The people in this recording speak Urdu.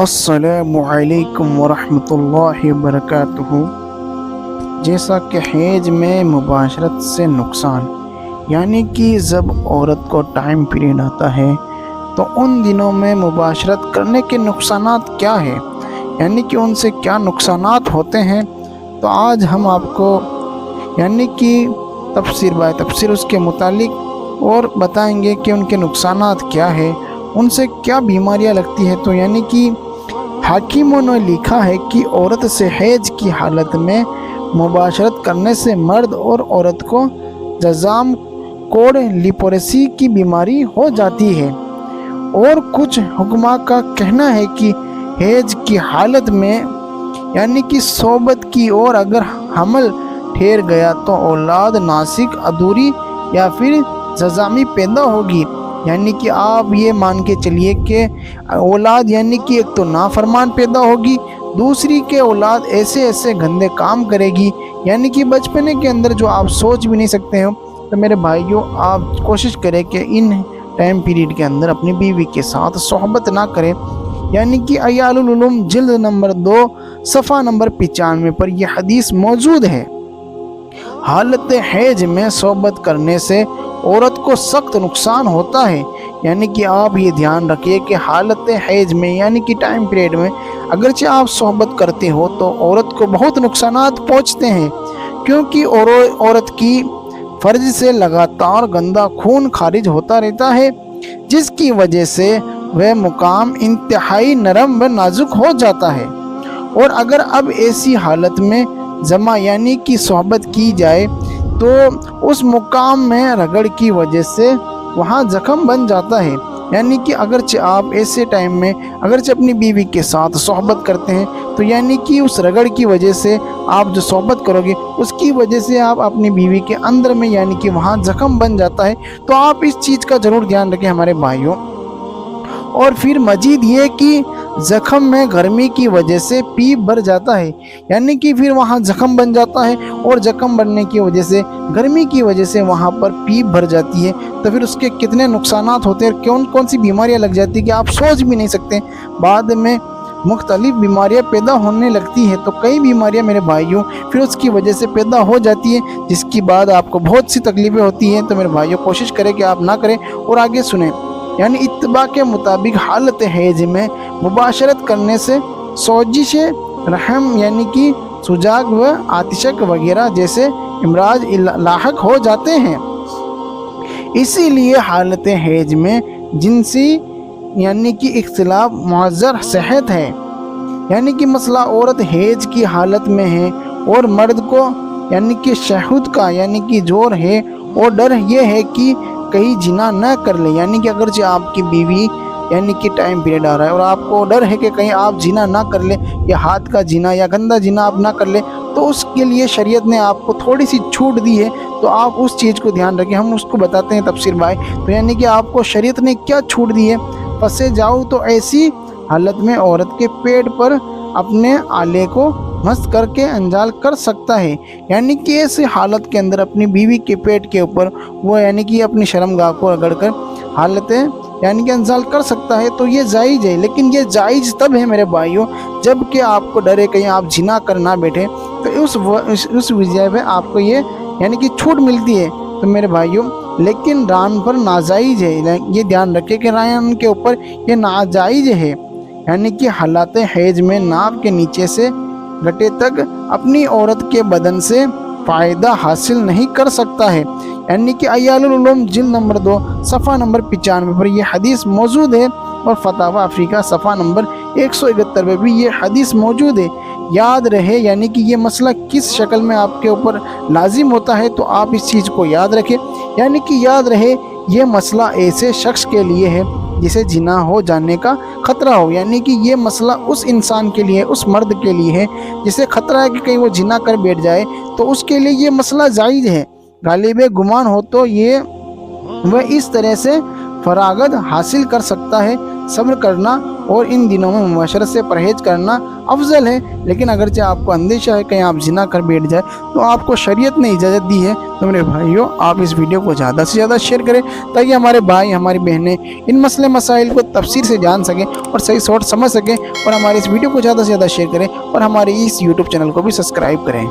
السلام علیکم ورحمۃ اللہ وبرکاتہ۔ جیسا کہ حیض میں مباشرت سے نقصان، یعنی کہ جب عورت کو ٹائم پیریڈ آتا ہے تو ان دنوں میں مباشرت کرنے کے نقصانات کیا ہے، یعنی کہ ان سے کیا نقصانات ہوتے ہیں، تو آج ہم آپ کو یعنی کہ تفسیر بائے تفسیر اس کے متعلق اور بتائیں گے کہ ان کے نقصانات کیا ہے، ان سے کیا بیماریاں لگتی ہیں۔ تو یعنی کہ حکیموں نے لکھا ہے کہ عورت سے حیض کی حالت میں مباشرت کرنے سے مرد اور عورت کو جزام کوڑ لیپوریسی کی بیماری ہو جاتی ہے، اور کچھ حکماء کا کہنا ہے کہ حیض کی حالت میں یعنی کہ صحبت کی اور اگر حمل ٹھہر گیا تو اولاد ناسک ادھوری یا پھر جزامی پیدا ہوگی، یعنی کہ آپ یہ مان کے چلیے کہ اولاد یعنی کہ ایک تو نافرمان پیدا ہوگی، دوسری کہ اولاد ایسے گندے کام کرے گی، یعنی کہ بچپنے کے اندر جو آپ سوچ بھی نہیں سکتے ہو۔ تو میرے بھائیوں، آپ کوشش کریں کہ ان ٹائم پیریڈ کے اندر اپنی بیوی کے ساتھ صحبت نہ کریں، یعنی کہ عیال العلوم جلد نمبر 2 صفحہ نمبر 95 پر یہ حدیث موجود ہے۔ حالت حیض میں صحبت کرنے سے عورت کو سخت نقصان ہوتا ہے، یعنی کہ آپ یہ دھیان رکھیے کہ حالت حیض میں یعنی کہ ٹائم پیریڈ میں اگرچہ آپ صحبت کرتے ہو تو عورت کو بہت نقصانات پہنچتے ہیں، کیونکہ عورت کی فرج سے لگاتار گندا خون خارج ہوتا رہتا ہے، جس کی وجہ سے وہ مقام انتہائی نرم و نازک ہو جاتا ہے، اور اگر اب ایسی حالت میں جمع یعنی کہ صحبت کی جائے تو اس مقام میں رگڑ کی وجہ سے وہاں زخم بن جاتا ہے، یعنی کہ اگرچہ آپ ایسے ٹائم میں اگرچہ اپنی بیوی کے ساتھ صحبت کرتے ہیں تو یعنی کہ اس رگڑ کی وجہ سے آپ جو صحبت کرو گے اس کی وجہ سے آپ اپنی بیوی کے اندر میں یعنی کہ وہاں زخم بن جاتا ہے، تو آپ اس چیز کا ضرور دھیان رکھیں ہمارے بھائیوں۔ اور پھر مزید یہ کہ زخم میں گرمی کی وجہ سے پیپ بھر جاتا ہے، یعنی کہ پھر وہاں زخم بن جاتا ہے، اور زخم بننے کی وجہ سے گرمی کی وجہ سے وہاں پر پیپ بھر جاتی ہے، تو پھر اس کے کتنے نقصانات ہوتے ہیں، کون سی بیماریاں لگ جاتی ہیں کہ آپ سوچ بھی نہیں سکتے۔ بعد میں مختلف بیماریاں پیدا ہونے لگتی ہیں، تو کئی بیماریاں میرے بھائیوں پھر اس کی وجہ سے پیدا ہو جاتی ہیں، جس کی بعد آپ کو بہت سی تکلیفیں ہوتی ہیں۔ تو میرے بھائیوں کوشش کریں کہ آپ نہ کریں، اور آگے سنیں۔ یعنی اتباع کے مطابق حالت حیض میں مباشرت کرنے سے سوزش رحم یعنی کہ سوجاگ و آتشک وغیرہ جیسے امراض لاحق ہو جاتے ہیں، اسی لیے حالت حیض میں جنسی یعنی کہ اختلاف معذر صحت ہے، یعنی کہ مسئلہ عورت حیض کی حالت میں ہے اور مرد کو یعنی کہ شہوت کا یعنی کہ زور ہے، اور ڈر یہ ہے کہ کہیں جنا نہ کر لے، یعنی کہ اگرچہ آپ کی بیوی یعنی کہ ٹائم پیریڈ آ رہا ہے اور آپ کو ڈر ہے کہ کہیں آپ جنا نہ کر لیں، یا ہاتھ کا جنا یا گندا جنا آپ نہ کر لیں، تو اس کے لیے شریعت نے آپ کو تھوڑی سی چھوٹ دی ہے، تو آپ اس چیز کو دھیان رکھیں۔ ہم اس کو بتاتے ہیں تفسیر بھائی، تو یعنی کہ آپ کو شریعت نے کیا چھوٹ دی ہے۔ پھنسے جاؤ تو ایسی حالت میں عورت کے پیٹ پر اپنے آلے کو مست کر کے انجال کر سکتا ہے، یعنی کہ ایسی حالت کے اندر اپنی بیوی کے پیٹ کے اوپر وہ یعنی کہ اپنی شرمگاہ کو رگڑ کر حالتیں یعنی کہ انزال کر سکتا ہے، تو یہ جائز ہے۔ لیکن یہ جائز تب ہے میرے بھائیوں جب کہ آپ کو ڈرے کہیں آپ جنا کر نہ بیٹھیں، تو اس وجہ پہ آپ کو یہ یعنی کہ چھوٹ ملتی ہے۔ تو میرے بھائیوں لیکن ران پر ناجائز ہے، یہ دھیان رکھیں کہ ران کے اوپر یہ ناجائز ہے، یعنی کہ حالت حیض میں ناف کے نیچے سے گھٹے تک اپنی عورت کے بدن سے فائدہ حاصل نہیں کر سکتا ہے، یعنی کہ عیال العلوم جلد نمبر 2 صفحہ نمبر 95 پر یہ حدیث موجود ہے، اور فتاوی افریقہ صفحہ نمبر 171 پر بھی یہ حدیث موجود ہے۔ یاد رہے یعنی کہ یہ مسئلہ کس شکل میں آپ کے اوپر لازم ہوتا ہے، تو آپ اس چیز کو یاد رکھیں، یعنی کہ یاد رہے یہ مسئلہ ایسے شخص کے لیے ہے جسے جنا ہو جانے کا خطرہ ہو، یعنی کہ یہ مسئلہ اس انسان کے لیے اس مرد کے لیے ہے جسے خطرہ ہے کہ کہیں وہ جنا کر بیٹھ جائے، تو اس کے لیے یہ مسئلہ جائز ہے۔ غالب گمان ہو تو یہ وہ اس طرح سے فراغت حاصل کر سکتا ہے صبر کرنا اور ان دنوں میں مباشرت سے پرہیز کرنا افضل ہے، لیکن اگرچہ آپ کو اندیشہ ہے کہیں آپ زنا کر بیٹھ جائے تو آپ کو شریعت نے اجازت دی ہے۔ تو میرے بھائیوں، آپ اس ویڈیو کو زیادہ سے زیادہ شیئر کریں تاکہ ہمارے بھائی ہماری بہنیں ان مسئلے مسائل کو تفصیل سے جان سکیں اور صحیح سوچ سمجھ سکیں، اور ہمارے اس ویڈیو کو زیادہ سے زیادہ شیئر کریں اور ہمارے اس یوٹیوب چینل کو بھی سبسکرائب کریں۔